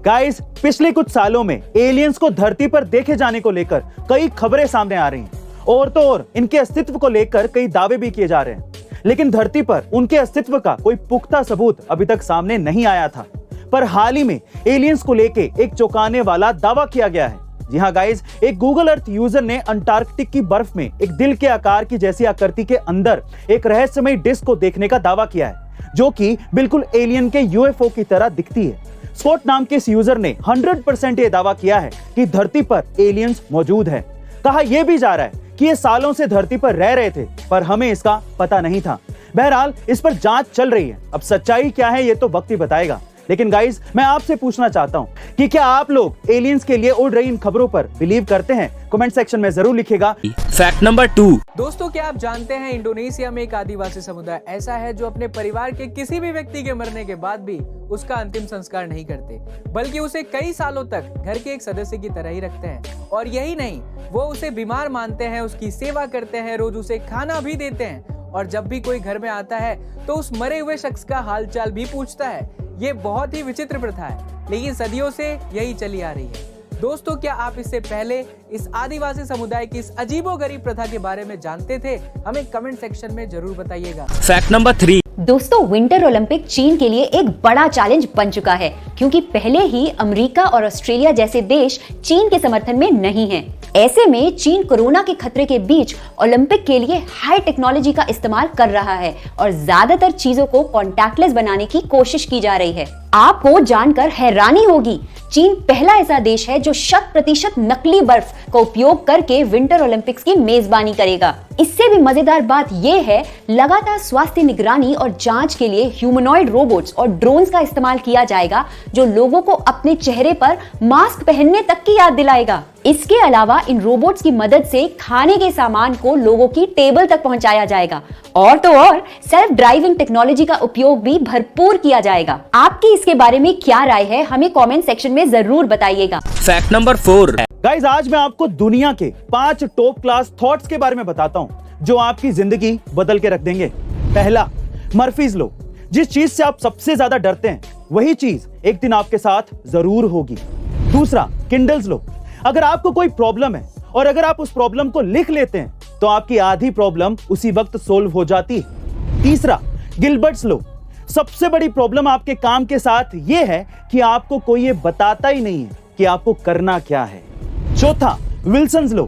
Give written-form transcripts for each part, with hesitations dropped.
Guys, पिछले कुछ सालों में एलियंस को धरती पर देखे जाने को लेकर कई खबरें सामने आ रही हैं और तो और इनके अस्तित्व को लेकर कई दावे भी किए जा रहे हैं, लेकिन धरती पर उनके अस्तित्व का कोई पुख्ता सबूत अभी तक सामने नहीं आया था। पर हाल ही में एलियंस को लेके एक चौंकाने वाला दावा किया गया है। जी हाँ गाइस, एक गूगल अर्थ यूजर ने अंटार्कटिक की बर्फ में एक दिल के आकार की जैसी आकृति के अंदर एक रहस्यमय डिस्क को देखने का दावा किया है, जो कि बिल्कुल एलियन के यूएफओ की तरह दिखती है। स्कॉट नाम के इस यूजर ने 100% ये दावा किया है कि धरती पर एलियंस मौजूद है। कहा यह भी जा रहा है कि ये सालों से धरती पर रह रहे थे, पर हमें इसका पता नहीं था। बहरहाल इस पर जांच चल रही है। अब सच्चाई क्या है ये तो वक्त ही बताएगा। लेकिन गाइस, मैं आपसे पूछना चाहता हूं कि क्या आप लोग एलियंस के लिए उड़ रही इन खबरों पर बिलीव करते हैं? कमेंट सेक्शन में जरूर लिखिएगा। Fact number 2। दोस्तों, क्या आप जानते हैं इंडोनेशिया में एक आदिवासी समुदाय ऐसा है जो अपने परिवार के किसी भी व्यक्ति के मरने के बाद भी उसका अंतिम संस्कार नहीं करते, बल्कि उसे कई सालों तक घर के एक सदस्य की तरह ही रखते हैं। और यही नहीं, वो उसे बीमार मानते हैं, उसकी सेवा करते हैं, रोज उसे खाना भी देते हैं और जब भी कोई घर में आता है तो उस मरे हुए शख्स का हालचाल भी पूछता है। ये बहुत ही विचित्र प्रथा है, लेकिन सदियों से यही चली आ रही है। दोस्तों, क्या आप इससे पहले इस आदिवासी समुदाय की इस अजीबोगरीब प्रथा के बारे में जानते थे? हमें कमेंट सेक्शन में जरूर बताइएगा। Fact number 3। दोस्तों, विंटर ओलंपिक चीन के लिए एक बड़ा चैलेंज बन चुका है, क्योंकि पहले ही अमेरिका और ऑस्ट्रेलिया जैसे देश चीन के समर्थन में नहीं हैं। ऐसे में चीन कोरोना के खतरे के बीच ओलंपिक के लिए हाई टेक्नोलॉजी का इस्तेमाल कर रहा है और ज्यादातर चीजों को कॉन्टैक्टलेस बनाने की कोशिश की जा रही है। आपको जानकर हैरानी होगी, चीन पहला ऐसा देश है जो 100% नकली बर्फ का उपयोग करके विंटर ओलंपिक्स की मेजबानी करेगा। इससे भी मजेदार बात यह है, लगातार स्वास्थ्य निगरानी और जांच के लिए ह्यूमनॉइड रोबोट्स और ड्रोन्स का इस्तेमाल किया जाएगा, जो लोगों को अपने चेहरे पर मास्क पहनने तक की याद दिलाएगा। इसके अलावा इन रोबोट्स की मदद से खाने के सामान को लोगों की टेबल तक पहुंचाया जाएगा और तो और सेल्फ ड्राइविंग टेक्नोलॉजी का उपयोग भी भरपूर किया जाएगा। आपकी इसके बारे में क्या राय है? हमें कमेंट सेक्शन में जरूर बताइएगा। Fact number 4। गाइस, आज मैं आपको दुनिया के 5 टॉप क्लास थॉट्स के बारे में बताता हूं जो आपकी जिंदगी बदल के रख देंगे। पहला, मर्फीज लॉ। जिस चीज से आप सबसे ज्यादा डरते हैं वही चीज एक दिन आपके साथ जरूर होगी। दूसरा, किंडल्स लॉ। अगर आपको कोई प्रॉब्लम है और अगर आप उस प्रॉब्लम को लिख लेते हैं तो आपकी आधी प्रॉब्लम उसी वक्त सोल्व हो जाती है। तीसरा, गिलबर्ट्स लॉ। सबसे बड़ी प्रॉब्लम आपके काम के साथ यह है कि आपको कोई ये बताता ही नहीं है कि आपको करना क्या है। चौथा, विल्सन्स लॉ।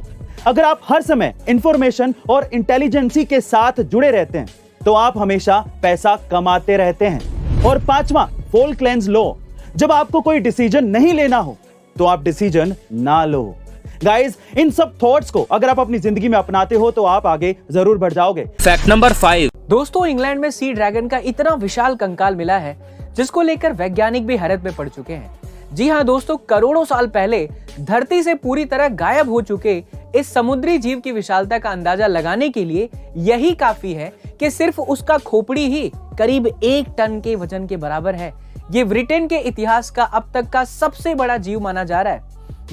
अगर आप हर समय इंफॉर्मेशन और इंटेलिजेंसी के साथ जुड़े रहते हैं तो आप हमेशा पैसा कमाते रहते हैं। और पांचवा, फॉल्कलैंड्स लॉ। जब आपको कोई डिसीजन नहीं लेना हो तो आप डिसीजन ना लो। गाइस, इन सब थॉट्स को अगर आप अपनी जिंदगी में अपनाते हो तो आप आगे जरूर बढ़ जाओगे। Fact number 5। दोस्तों, इंग्लैंड में सी ड्रैगन का इतना विशाल कंकाल मिला है जिसको लेकर वैज्ञानिक भी हैरत में पड़ चुके हैं। जी हाँ दोस्तों, करोड़ों साल पहले धरती से पूरी तरह गायब हो चुके इस समुद्री जीव की विशालता का अंदाजा लगाने के लिए यही काफी है कि सिर्फ उसका खोपड़ी ही करीब 1 टन के वजन के बराबर है। ये ब्रिटेन के इतिहास का अब तक का सबसे बड़ा जीव माना जा रहा है।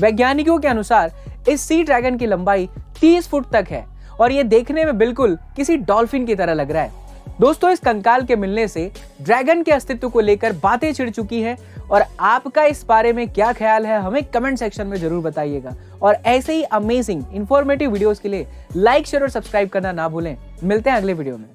वैज्ञानिकों के अनुसार इस सी ड्रैगन की लंबाई 30 फुट तक है और ये देखने में बिल्कुल किसी डॉल्फिन की तरह लग रहा है। दोस्तों, इस कंकाल के मिलने से ड्रैगन के अस्तित्व को लेकर बातें छिड़ चुकी हैं और आपका इस बारे में क्या ख्याल है? हमें कमेंट सेक्शन में जरूर बताइएगा। और ऐसे ही अमेजिंग इंफॉर्मेटिव वीडियोस के लिए लाइक, शेयर और सब्सक्राइब करना ना भूलें। मिलते हैं अगले वीडियो में।